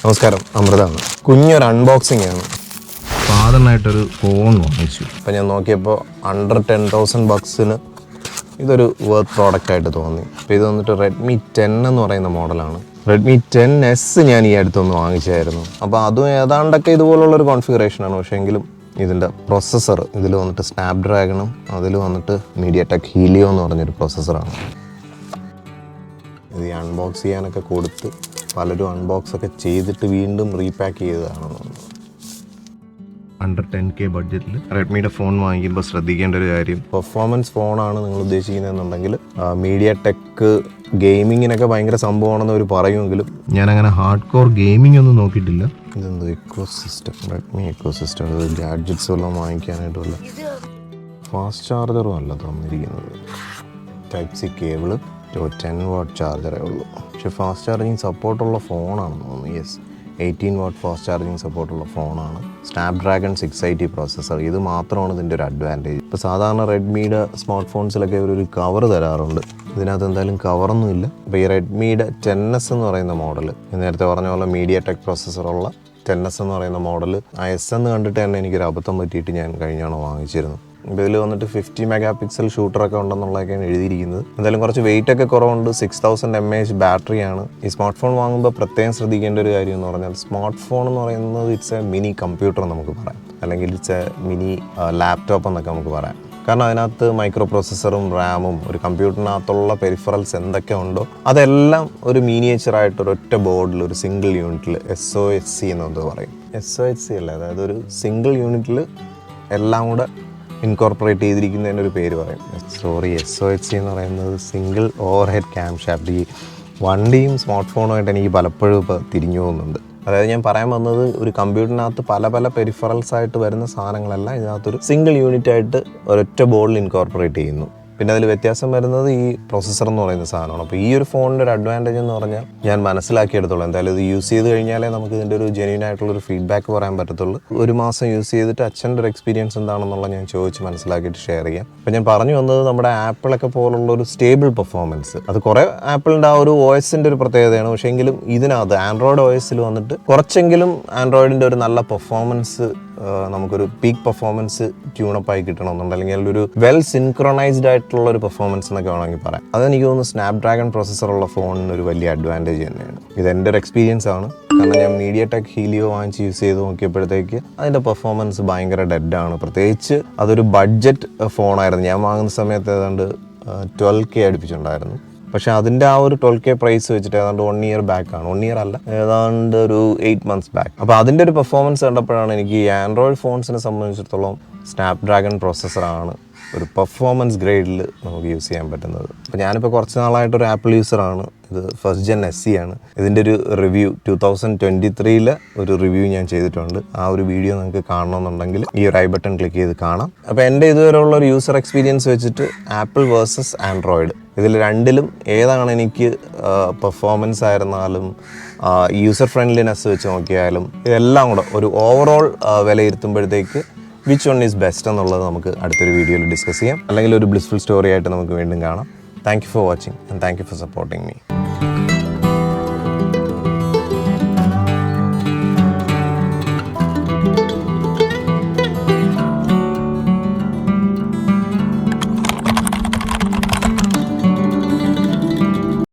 നമസ്കാരം, അമൃതാണ്. കുഞ്ഞൊരു അൺബോക്സിംഗ് ആണ്. സാധാരണമായിട്ടൊരു ഫോൺ വാങ്ങിച്ചു. അപ്പോൾ ഞാൻ നോക്കിയപ്പോൾ അണ്ടർ 10,000 ബക്സിന് ഇതൊരു വർത്ത് പ്രോഡക്റ്റ് ആയിട്ട് തോന്നി. അപ്പോൾ ഇത് വന്നിട്ട് റെഡ്മി 10 എന്ന് പറയുന്ന മോഡലാണ്. റെഡ്മി 10S ഞാൻ ഈ അടുത്തൊന്ന് വാങ്ങിച്ചായിരുന്നു. അപ്പോൾ അതും ഏതാണ്ടൊക്കെ ഇതുപോലുള്ളൊരു കോൺഫിഗറേഷനാണ്. പക്ഷേ എങ്കിലും ഇതിൻ്റെ പ്രൊസസ്സർ ഇതിൽ വന്നിട്ട് സ്നാപ്ഡ്രാഗണും അതിൽ വന്നിട്ട് മീഡിയടെക് ഹീലിയോ എന്ന് പറഞ്ഞൊരു പ്രൊസസ്സറാണ്. ഇത് അൺബോക്സ് ചെയ്യാനൊക്കെ കൊടുത്ത് പലരും അൺബോക്സൊക്കെ ചെയ്തിട്ട് വീണ്ടും റീപാക്ക് ചെയ്തതാണെന്ന് തോന്നുന്നു. അണ്ടർ 10K ബഡ്ജറ്റിൽ റെഡ്മിയുടെ ഫോൺ വാങ്ങിക്കുമ്പോൾ ശ്രദ്ധിക്കേണ്ട ഒരു കാര്യം, പെർഫോമൻസ് ഫോണാണ് നിങ്ങൾ ഉദ്ദേശിക്കുന്നതെന്നുണ്ടെങ്കിൽ മീഡിയടെക് ഗെയിമിങ്ങിനൊക്കെ ഭയങ്കര സംഭവമാണെന്ന് അവർ പറയുമെങ്കിലും ഞാനങ്ങനെ ഹാർഡ് കോർ ഗെയിമിംഗ് ഒന്നും നോക്കിയിട്ടില്ല. ഇതെന്തോ എക്കോസിസ്റ്റം, റെഡ്മി എക്കോസിസ്റ്റം, ഗാഡ്ജറ്റ്സ് എല്ലാം വാങ്ങിക്കാനായിട്ട് വല്ല ഫാസ്റ്റ് ചാർജറും അല്ല തന്നിരിക്കുന്നത്. ടൈപ്പ് സി കേബിള് 10 വാട്ട് ചാർജറേ ഉള്ളൂ. പക്ഷേ ഫാസ്റ്റ് ചാർജിങ് സപ്പോർട്ടുള്ള ഫോണാണെന്ന് തോന്നുന്നു. യെസ്, 18 വാട്ട് ഫാസ്റ്റ് ചാർജിങ് സപ്പോർട്ടുള്ള ഫോണാണ്. Snapdragon 680 processor. ഇത് മാത്രമാണ് ഇതിൻ്റെ ഒരു അഡ്വാൻറ്റേജ്. ഇപ്പോൾ സാധാരണ റെഡ്മിയുടെ സ്മാർട്ട് ഫോൺസിലൊക്കെ ഒരു കവർ തരാറുണ്ട്. ഇതിനകത്ത് എന്തായാലും കവറൊന്നും ഇല്ല. അപ്പോൾ ഈ റെഡ്മിയുടെ 10S എന്ന് പറയുന്ന മോഡൽ, നേരത്തെ പറഞ്ഞ പോലെ മീഡിയടെക് പ്രോസസ്സറുള്ള 10S എന്ന് പറയുന്ന മോഡൽ, ആ എസ് എന്ന് കണ്ടിട്ട് തന്നെ എനിക്കൊരു അബദ്ധം പറ്റിയിട്ട് ഞാൻ കഴിഞ്ഞാണ് വാങ്ങിച്ചിരുന്നു. ഇതിൽ വന്നിട്ട് 50 മെഗാ പിക്സൽ ഷൂട്ടറൊക്കെ ഉണ്ടെന്നുള്ളതൊക്കെയാണ് എഴുതിയിരിക്കുന്നത്. എന്തായാലും കുറച്ച് വെയിറ്റ് ഒക്കെ കുറവുണ്ട്. 6000 mAh ബാറ്ററിയാണ്. ഈ സ്മാർട്ട് ഫോൺ വാങ്ങുമ്പോൾ പ്രത്യേകം ശ്രദ്ധിക്കേണ്ട ഒരു കാര്യം എന്ന് പറഞ്ഞാൽ, സ്മാർട്ട് ഫോൺ എന്ന് പറയുന്നത് ഇറ്റ്സ് എ മിനി കമ്പ്യൂട്ടർ നമുക്ക് പറയാം, അല്ലെങ്കിൽ ഇറ്റ്സ് എ മിനി ലാപ്ടോപ്പ് എന്നൊക്കെ നമുക്ക് പറയാം. കാരണം അതിനകത്ത് മൈക്രോ പ്രോസസ്സറും റാമും ഒരു കമ്പ്യൂട്ടറിനകത്തുള്ള പെരിഫറൽസ് എന്തൊക്കെ ഉണ്ടോ അതെല്ലാം ഒരു മിനിയേച്ചറായിട്ട് ഒരൊറ്റ ബോർഡിൽ ഒരു സിംഗിൾ യൂണിറ്റിൽ SOHC എന്നത് പറയും. SOHC അല്ല, അതായത് ഒരു സിംഗിൾ യൂണിറ്റിൽ എല്ലാം കൂടെ ഇൻകോർപ്പറേറ്റ് ചെയ്തിരിക്കുന്നതിൻ്റെ ഒരു പേര് പറയും. SOHC എന്ന് പറയുന്നത് single over head cam shaft. ഈ വണ്ടിയും സ്മാർട്ട് ഫോണുമായിട്ട് എനിക്ക് പലപ്പോഴും ഇപ്പോൾ തിരിഞ്ഞു പോകുന്നുണ്ട്. അതായത് ഞാൻ പറയാൻ വന്നത്, ഒരു കമ്പ്യൂട്ടറിനകത്ത് പല പല പെരിഫറൽസ് ആയിട്ട് വരുന്ന സാധനങ്ങളെല്ലാം ഇതിനകത്തൊരു സിംഗിൾ യൂണിറ്റ് ആയിട്ട് ഒരൊറ്റ ബോർഡിൽ ഇൻകോർപ്പറേറ്റ് ചെയ്യുന്നു. പിന്നെ അതിൽ വ്യത്യാസം വരുന്നത് ഈ പ്രൊസസ്സർ എന്ന് പറയുന്ന സാധനമാണ്. അപ്പോൾ ഈ ഒരു ഫോണിൻ്റെ ഒരു അഡ്വാൻറ്റേജ് എന്ന് പറഞ്ഞാൽ, ഞാൻ മനസ്സിലാക്കിയെടുത്തോളൂ, എന്തായാലും ഇത് യൂസ് ചെയ്ത് കഴിഞ്ഞാലേ നമുക്ക് ഇതിൻ്റെ ഒരു ജെന്യൂൻ ആയിട്ടുള്ളൊരു ഫീഡ്ബാക്ക് പറയാൻ പറ്റത്തുള്ളൂ. ഒരു മാസം യൂസ് ചെയ്തിട്ട് അച്ഛൻ്റെ ഒരു എക്സ്പീരിയൻസ് എന്താണെന്നുള്ള ഞാൻ ചോദിച്ച് മനസ്സിലാക്കിയിട്ട് ഷെയർ ചെയ്യാം. അപ്പോൾ ഞാൻ പറഞ്ഞു വന്നത്, നമ്മുടെ ആപ്പിളൊക്കെ പോലുള്ള ഒരു സ്റ്റേബിൾ പെർഫോമൻസ്, അത് കുറേ ആപ്പിളിൻ്റെ ആ ഒരു OSൻ്റെ ഒരു പ്രത്യേകതയാണ്. പക്ഷേ എങ്കിലും ഇതിനകത്ത് ആൻഡ്രോയിഡ് OSൽ വന്നിട്ട് കുറച്ചെങ്കിലും ആൻഡ്രോയിഡിൻ്റെ ഒരു നല്ല പെർഫോമൻസ്, നമുക്കൊരു പീക്ക് പെർഫോമൻസ് ട്യൂണപ്പ് ആയി കിട്ടണമെന്നുണ്ട്, അല്ലെങ്കിൽ ഒരു വെൽ സിൻക്രണൈസ്ഡ് ആയിട്ടുള്ള ഒരു പെർഫോമൻസ് എന്നൊക്കെ വേണമെങ്കിൽ പറയാം. അതെനിക്ക് തോന്നുന്നു സ്നാപ്ഡ്രാഗൺ പ്രോസസ്സറുള്ള ഫോണിന് ഒരു വലിയ അഡ്വാൻറ്റേജ് തന്നെയാണ്. ഇതെൻ്റെ ഒരു എക്സ്പീരിയൻസ് ആണ്. കാരണം ഞാൻ മീഡിയടെക് ഹീലിയോ വാങ്ങിച്ച് യൂസ് ചെയ്ത് നോക്കിയപ്പോഴത്തേക്ക് അതിൻ്റെ പെർഫോമൻസ് ഭയങ്കര ഡെഡാണ്. പ്രത്യേകിച്ച് അതൊരു ബഡ്ജറ്റ് ഫോണായിരുന്നു. ഞാൻ വാങ്ങുന്ന സമയത്ത് ഏതാണ്ട് 12K അടുപ്പിച്ചുണ്ടായിരുന്നു. പക്ഷേ അതിൻ്റെ ആ ഒരു 12K പ്രൈസ് വെച്ചിട്ട് ഏതാണ്ട് 1 ഇയർ ബാക്കാണ്, 1 ഇയർ അല്ല, ഏതാണ്ട് ഒരു 8 months ബാക്ക്. അപ്പോൾ അതിൻ്റെ ഒരു പെർഫോമൻസ് കണ്ടപ്പോഴാണ് എനിക്ക് ഈ ആൻഡ്രോയിഡ് ഫോൺസിനെ സംബന്ധിച്ചിടത്തോളം സ്നാപ്ഡ്രാഗൺ പ്രോസസ്സറാണ് ഒരു പെർഫോമൻസ് ഗ്രേഡിൽ നമുക്ക് യൂസ് ചെയ്യാൻ പറ്റുന്നത്. അപ്പോൾ ഞാനിപ്പോൾ കുറച്ച് നാളായിട്ടൊരു ആപ്പിൾ യൂസറാണ്. ഇത് ഫസ്റ്റ് ജെൻ SE ആണ്. ഇതിൻ്റെ ഒരു റിവ്യൂ 2023 ഒരു റിവ്യൂ ഞാൻ ചെയ്തിട്ടുണ്ട്. ആ ഒരു വീഡിയോ നിങ്ങൾക്ക് കാണണമെന്നുണ്ടെങ്കിൽ ഈ ഒരു ഐ ബട്ടൺ ക്ലിക്ക് ചെയ്ത് കാണാം. അപ്പോൾ എൻ്റെ ഇതുവരെയുള്ള ഒരു യൂസർ എക്സ്പീരിയൻസ് വെച്ചിട്ട് ആപ്പിൾ വേഴ്സസ് ആൻഡ്രോയിഡ്, ഇതിൽ രണ്ടിലും ഏതാണ് എനിക്ക് പെർഫോമൻസ് ആയിരുന്നാലും യൂസർ ഫ്രണ്ട്ലിനെസ് വെച്ച് നോക്കിയാലും ഇതെല്ലാം കൂടെ ഒരു ഓവറോൾ വിലയിരുത്തുമ്പോഴത്തേക്ക് വിച്ച് വൺ ഈസ് ബെസ്റ്റ് എന്നുള്ളത് നമുക്ക് അടുത്തൊരു വീഡിയോയിൽ ഡിസ്കസ് ചെയ്യാം. അല്ലെങ്കിൽ ഒരു ബ്ലിസ്ഫുൾ സ്റ്റോറി ആയിട്ട് നമുക്ക് വീണ്ടും കാണാം. Thank you for watching and thank you for supporting me.